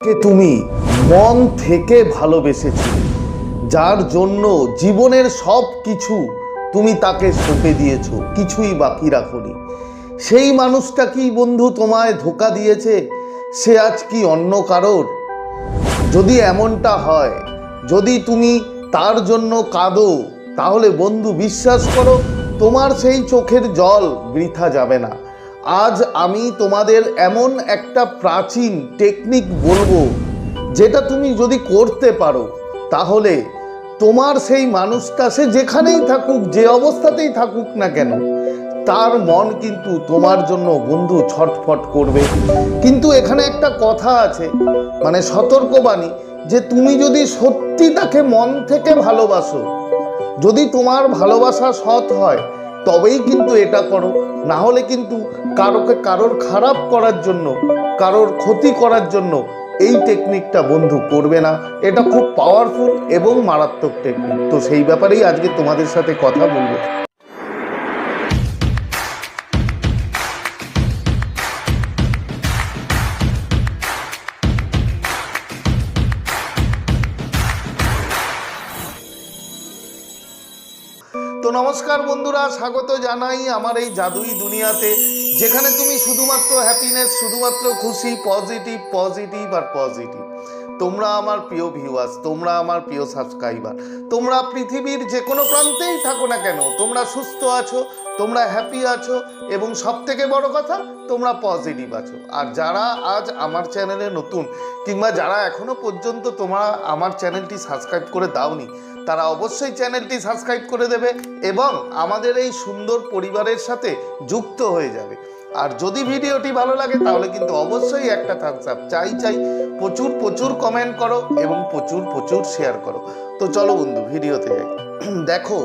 কে তুমি মন থেকে ভালোবেসেছিলে, যার জন্য জীবনের সব কিছু তুমি তাকে সঁপে দিয়েছো, কিছুই বাকি রাখোনি। সেই মানুষটা কি বন্ধু তোমায় ধোঁকা দিয়েছে? সে আজ কি অন্য কারোর? যদি এমনটা হয়, যদি তুমি তার জন্য কাঁদো, তাহলে বন্ধু বিশ্বাস করো, তোমার সেই চোখের জল বৃথা যাবে না। আজ আমি তোমাদের এমন একটা প্রাচীন টেকনিক বলবো, যেটা তুমি যদি করতে পারো, তাহলে তোমার সেই মানুষটা, সে যেখানেই থাকুক, যে অবস্থাতেই থাকুক না কেন, তার মন কিন্তু তোমার জন্য বন্ধু ছটফট করবে। কিন্তু এখানে একটা কথা আছে, মানে সতর্কবাণী, যে তুমি যদি সত্যি তাকে মন থেকে ভালোবাসো, যদি তোমার ভালোবাসা সৎ হয়, তবেই কিন্তু এটা করো। না হলে কিন্তু কারোর খারাপ করার জন্য, কারোর ক্ষতি করার জন্য এই টেকনিকটা বন্ধু করবে না। এটা খুব পাওয়ারফুল এবং মারাত্মক টেকনিক। তো সেই ব্যাপারেই আজকে তোমাদের সাথে কথা বলবো। তো নমস্কার বন্ধুরা, স্বাগত জানাই আমার এই জাদুই দুনিয়াতে, যেখানে তুমি শুধুমাত্র হ্যাপিনেস, শুধুমাত্র খুশি, পজিটিভ পজিটিভ আর পজিটিভ। তোমরা আমার প্রিয় ভিউয়ার্স, তোমরা আমার প্রিয় সাবস্ক্রাইবার, তোমরা পৃথিবীর যে কোনো প্রান্তেই থাকো না কেন, তোমরা সুস্থ আছো, তোমরা হ্যাপি আছো, এবং সব থেকে বড় কথা, তোমরা পজিটিভ আছো। আর যারা আজ আমার চ্যানেলে নতুন, কিংবা যারা এখনো পর্যন্ত তোমরা আমার চ্যানেলটি সাবস্ক্রাইব করে দাওনি, তারা অবশ্যই চ্যানেলটি সাবস্ক্রাইব করে দেবে এবং আমাদের এই সুন্দর পরিবারের সাথে যুক্ত হয়ে যাবে। আর যদি ভিডিওটি ভালো লাগে, তাহলে কিন্তু অবশ্যই একটা থামস আপ চাই। প্রচুর প্রচুর কমেন্ট করো এবং প্রচুর প্রচুর শেয়ার করো। তো চলো বন্ধু, ভিডিওতে যাই। দেখো,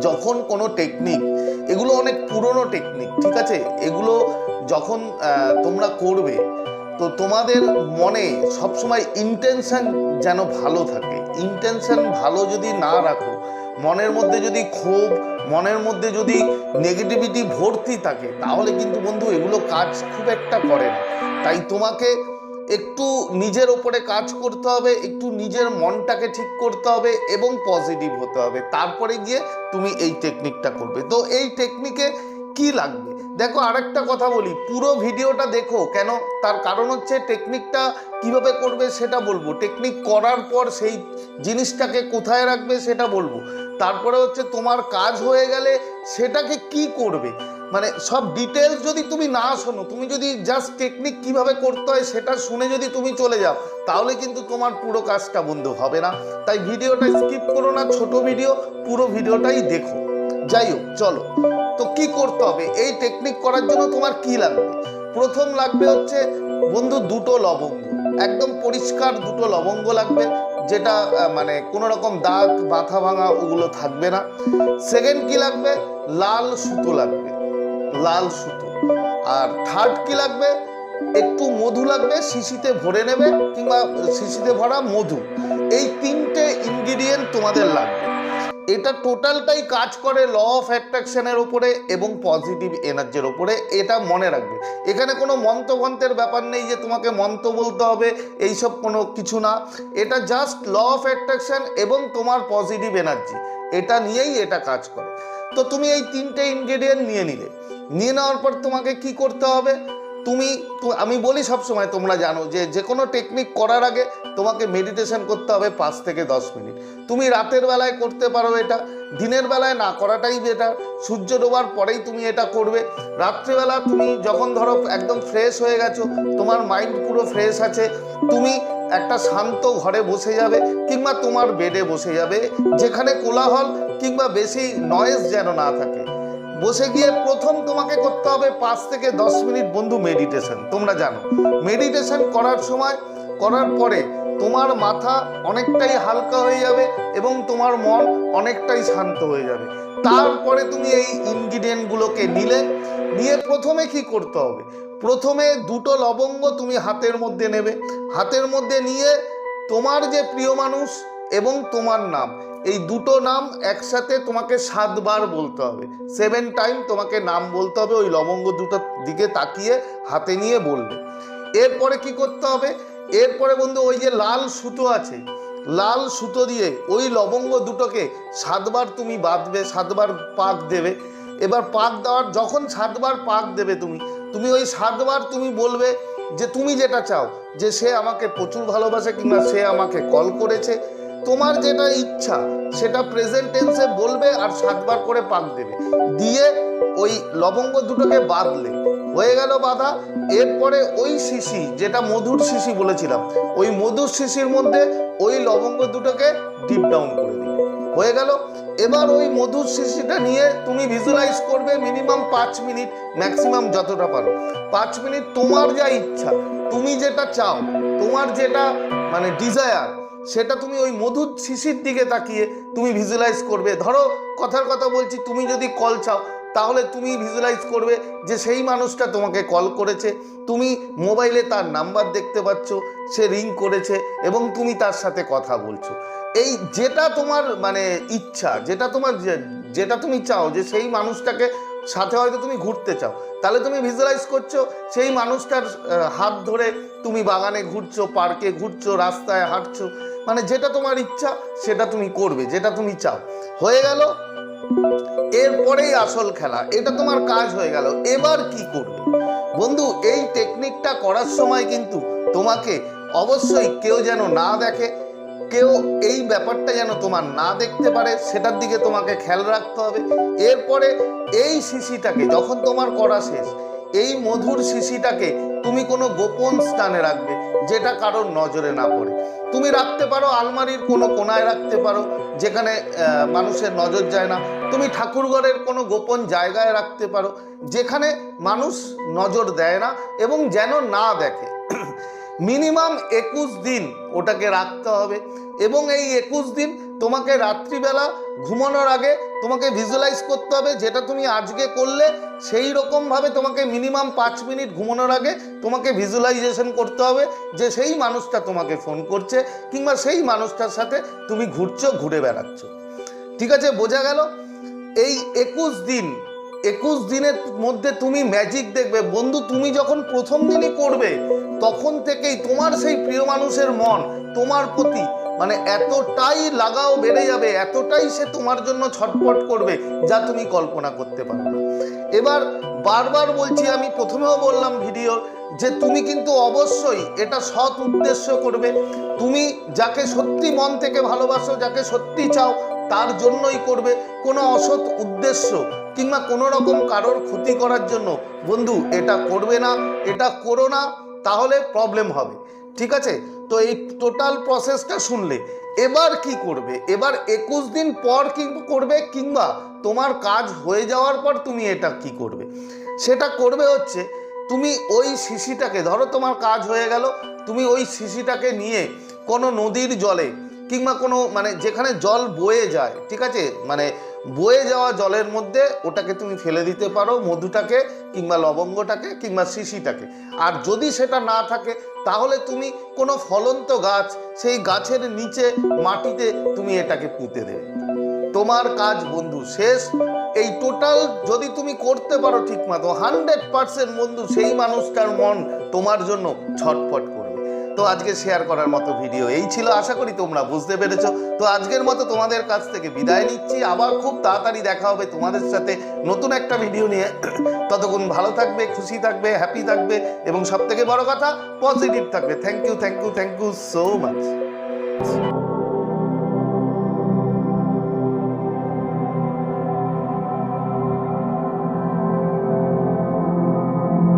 যখন কোনো টেকনিক, এগুলো অনেক পুরনো টেকনিক, ঠিক আছে, এগুলো যখন তোমরা করবে, তো তোমাদের মনে সবসময় ইন্টেনশন যেন ভালো থাকে। ইন্টেনশন ভালো যদি না রাখো, মনের মধ্যে যদি ক্ষোভ, মনের মধ্যে যদি নেগেটিভিটি ভর্তি থাকে, তাহলে কিন্তু বন্ধু এগুলো কাজ খুব একটা করে না। তাই তোমাকে একটু নিজের ওপরে কাজ করতে হবে, একটু নিজের মনটাকে ঠিক করতে হবে এবং পজিটিভ হতে হবে, তারপরে গিয়ে তুমি এই টেকনিকটা করবে। তো এই টেকনিকে কি লাগবে, দেখো আরেকটা কথা বলি, পুরো ভিডিওটা দেখো। কেন? তার কারণ হচ্ছে টেকনিকটা কিভাবে করবে সেটা বলবো, টেকনিক করার পর সেই জিনিসটাকে কোথায় রাখবে সেটা বলবো, তারপরে হচ্ছে তোমার কাজ হয়ে গেলে সেটাকে কি করবে, মানে সব ডিটেলস যদি তুমি না শোনো, তুমি যদি জাস্ট টেকনিক কিভাবে করতে হয় সেটা শুনে যদি তুমি চলে যাও, তাহলে কিন্তু তোমার পুরো কাজটা বন্ধ হবে না। তাই ভিডিওটা স্কিপ করো না, ছোট ভিডিও, পুরো ভিডিওটাই দেখো। যাই হোক, চলো। তো কি করতে হবে এই টেকনিক করার জন্য? তোমার কি লাগবে? প্রথম লাগবে হচ্ছে বন্ধু দুটো লবঙ্গ, একদম পরিষ্কার দুটো লবঙ্গ লাগবে, যেটা মানে কোনো রকম দাগ, মাথা ভাঙা ওগুলো থাকবে না। সেকেন্ড কি লাগবে? লাল সুতো লাগবে, লাল সুতো। আর থার্ড কি লাগবে? একটু মধু লাগবে, শিশিতে ভরে নেবে, কিংবা শিশিতে ভরা মধু। এই তিনটে ইনগ্রিডিয়েন্ট তোমাদের লাগবে। এটা টোটালটাই কাজ করে ল অফ অ্যাট্রাকশনের ওপরে এবং পজিটিভ এনার্জির ওপরে, এটা মনে রাখবে। এখানে কোনো মন্ত্রভন্ত্রের ব্যাপার নেই যে তোমাকে মন্ত্র বলতে হবে, এইসব কোনো কিছু না। এটা জাস্ট ল অফ অ্যাট্রাকশন এবং তোমার পজিটিভ এনার্জি, এটা নিয়েই এটা কাজ করে। তো তুমি এই তিনটে ইনগ্রেডিয়েন্ট নিয়ে নিলে, নিয়ে নেওয়ার পর তোমাকে কি করতে হবে? আমি বলি সবসময়, তোমরা জানো যে কোনো টেকনিক করার আগে তোমাকে মেডিটেশন করতে হবে 5 থেকে 10 মিনিট। তুমি রাতের বেলায় করতে পারো এটা, দিনের বেলায় না করাটাই বেটার। সূর্য ডোবার পরেই তুমি এটা করবে। রাত্রিবেলা তুমি যখন ধরো একদম ফ্রেশ হয়ে গেছো, তোমার মাইন্ড পুরো ফ্রেশ আছে, তুমি একটা শান্ত ঘরে বসে যাবে, কিংবা তোমার বেডে বসে যাবে, যেখানে কোলাহল কিংবা বেশি নয়েজ যেন না থাকে। বসে গিয়ে প্রথম তোমাকে করতে হবে 5 থেকে 10 মিনিট বন্ধু মেডিটেশন। তোমরা জানো, মেডিটেশন করার সময়, করার পরে তোমার মাথা অনেকটাই হালকা হয়ে যাবে এবং তোমার মন অনেকটাই শান্ত হয়ে যাবে। তারপরে তুমি এই ইনগ্রিডিয়েন্টগুলোকে নিয়ে প্রথমে কি করতে হবে? প্রথমে দুটো লবঙ্গ তুমি হাতের মধ্যে নেবে। হাতের মধ্যে নিয়ে তোমার যে প্রিয় মানুষ এবং তোমার নাম, এই দুটো নাম একসাথে তোমাকে 7 বার বলতে হবে। 7 টাইম তোমাকে নাম বলতে হবে, ওই লবঙ্গ দুটোর দিকে তাকিয়ে হাতে নিয়ে বলবে। এরপরে কি করতে হবে? এরপরে বন্ধু ওই যে লাল সুতো আছে, লাল সুতো দিয়ে ওই লবঙ্গ দুটোকে 7 বার তুমি বাঁধবে, 7 বার পাক দেবে। এবার পাক দেওয়ার যখন 7 বার পাক দেবে তুমি ওই 7 বার তুমি বলবে যে তুমি যেটা চাও, যে সে আমাকে প্রচুর ভালোবাসে কিংবা সে আমাকে কল করেছে, তোমার যেটা ইচ্ছা সেটা প্রেজেন্ট টেন্সে বলবে আর 7 বার করে পাক দেবে, দিয়ে ওই লবঙ্গ দুটোকে বাঁধলে হয়ে গেল বাঁধা। এরপরে ওই শিশি, যেটা মধুর শিশি বলেছিলাম, ওই মধুর শিশির মধ্যে ওই লবঙ্গ দুটোকে ডিপ ডাউন করে দিবে, হয়ে গেল। এবার ওই মধুর শিশিটা নিয়ে তুমি ভিজুয়ালাইজ করবে মিনিমাম 5 মিনিট, ম্যাক্সিমাম যতটা পারো 5 মিনিট। তোমার যা ইচ্ছা, তুমি যেটা চাও, তোমার যেটা মানে ডিজায়ার, সেটা তুমি ওই মধুর শিশির দিকে তাকিয়ে তুমি ভিজুয়ালাইজ করবে। ধরো কথার কথা বলছি, তুমি যদি কল চাও তাহলে তুমি ভিজুয়ালাইজ করবে যে সেই মানুষটা তোমাকে কল করেছে, তুমি মোবাইলে তার নাম্বার দেখতে পাচ্ছ, সে রিং করেছে এবং তুমি তার সাথে কথা বলছো। এই যেটা তোমার মানে ইচ্ছা, যেটা তুমি চাও, যে সেই মানুষটাকে সাথে হয়তো তুমি ঘুরতে চাও, তাহলে তুমি ভিজুয়ালাইজ করছো সেই মানুষটার হাত ধরে তুমি বাগানে ঘুরছো, পার্কে ঘুরছো, রাস্তায় হাঁটছো, মানে যেটা তোমার ইচ্ছা সেটা তুমি করবে, যেটা তুমি চাও, হয়ে গেল। এরপরেই আসল খেলা, এটা তোমার কাজ হয়ে গেল। এবার কি করবে বন্ধু? এই টেকনিকটা করার সময় কিন্তু তোমাকে অবশ্যই কেউ যেন না দেখে, কেউ এই ব্যাপারটা যেন তোমার না দেখতে পারে, সেটার দিকে তোমাকে খেয়াল রাখতে হবে। এরপরে এই শিশিটাকে যখন তোমার করা শেষ, এই মধুর শিশিটাকে তুমি কোনো গোপন স্থানে রাখবে, যেটা কারোর নজরে না পড়ে। তুমি রাখতে পারো আলমারির কোনো কোনায় রাখতে পারো, যেখানে মানুষের নজর যায় না। তুমি ঠাকুরঘরের কোনো গোপন জায়গায় রাখতে পারো, যেখানে মানুষ নজর দেয় না এবং যেন না দেখে। মিনিমাম 21 দিন ওটাকে রাখতে হবে এবং এই 21 দিন তোমাকে রাত্রিবেলা ঘুমানোর আগে তোমাকে ভিজুয়ালাইজ করতে হবে, যেটা তুমি আজকে করলে সেই রকমভাবে তোমাকে মিনিমাম 5 মিনিট ঘুমানোর আগে তোমাকে ভিজুয়ালাইজেশন করতে হবে যে সেই মানুষটা তোমাকে ফোন করছে কিংবা সেই মানুষটার সাথে তুমি ঘুরছো, ঘুরে বেড়াচ্ছ। ঠিক আছে, বোঝা গেল? এই 21 দিনের মধ্যে তুমি ম্যাজিক দেখবে বন্ধু। তুমি যখন প্রথম দিনই করবে তখন থেকেই তোমার সেই প্রিয় মানুষের মন তোমার প্রতি মানে এতটাই লাগাও বেড়ে যাবে, এতটাই সে তোমার জন্য ছটফট করবে যা তুমি কল্পনা করতে পারো না। এবার বারবার বলছি, আমি প্রথমেও বললাম ভিডিও, যে তুমি কিন্তু অবশ্যই এটা সৎ উদ্দেশ্য করবে। তুমি যাকে সত্যি মন থেকে ভালোবাসো, যাকে সত্যি চাও, তার জন্যই করবে। কোনো অসৎ উদ্দেশ্য কিংবা কোনো রকম কারোর ক্ষতি করার জন্য বন্ধু এটা করবে না, এটা করো না, তাহলে প্রবলেম হবে। ঠিক আছে, তো এই টোটাল প্রসেসটা শুনলে এবার কি করবে? এবার 21 দিন পর কি করবে কিংবা তোমার কাজ হয়ে যাওয়ার পর তুমি এটা কি করবে? সেটা করবে হচ্ছে, তুমি ওই শিশিটাকে, ধরো তোমার কাজ হয়ে গেল, তুমি ওই শিশিটাকে নিয়ে কোনো নদীর জলে কিংবা কোনো মানে যেখানে জল বয়ে যায়, ঠিক আছে, মানে বয়ে যাওয়া জলের মধ্যে ওটাকে তুমি ফেলে দিতে পারো, মধুটাকে কিংবা লবঙ্গটাকে কিংবা শিশিটাকে। আর যদি সেটা না থাকে তাহলে তুমি কোনো ফলন্ত গাছ, সেই গাছের নিচে মাটিতে তুমি এটাকে পুঁতে দেবে। তোমার কাজ বন্ধু শেষ। এই টোটাল যদি তুমি করতে পারো ঠিকমতো 100% বন্ধু, সেই মানুষটার মন তোমার জন্য ছটফট করবে। তো আজকে শেয়ার করার মতো ভিডিও এই ছিল, আশা করি তোমরা বুঝতে পেরেছো। তো আজকের মতো তোমাদের কাছ থেকে বিদায় নিচ্ছি, আবার খুব তাড়াতাড়ি দেখা হবে তোমাদের সাথে নতুন একটা ভিডিও নিয়ে। ততক্ষণ ভালো থাকবে, খুশি থাকবে, হ্যাপি থাকবে এবং সব থেকে বড় কথা পজিটিভ থাকবে। Thank you so much.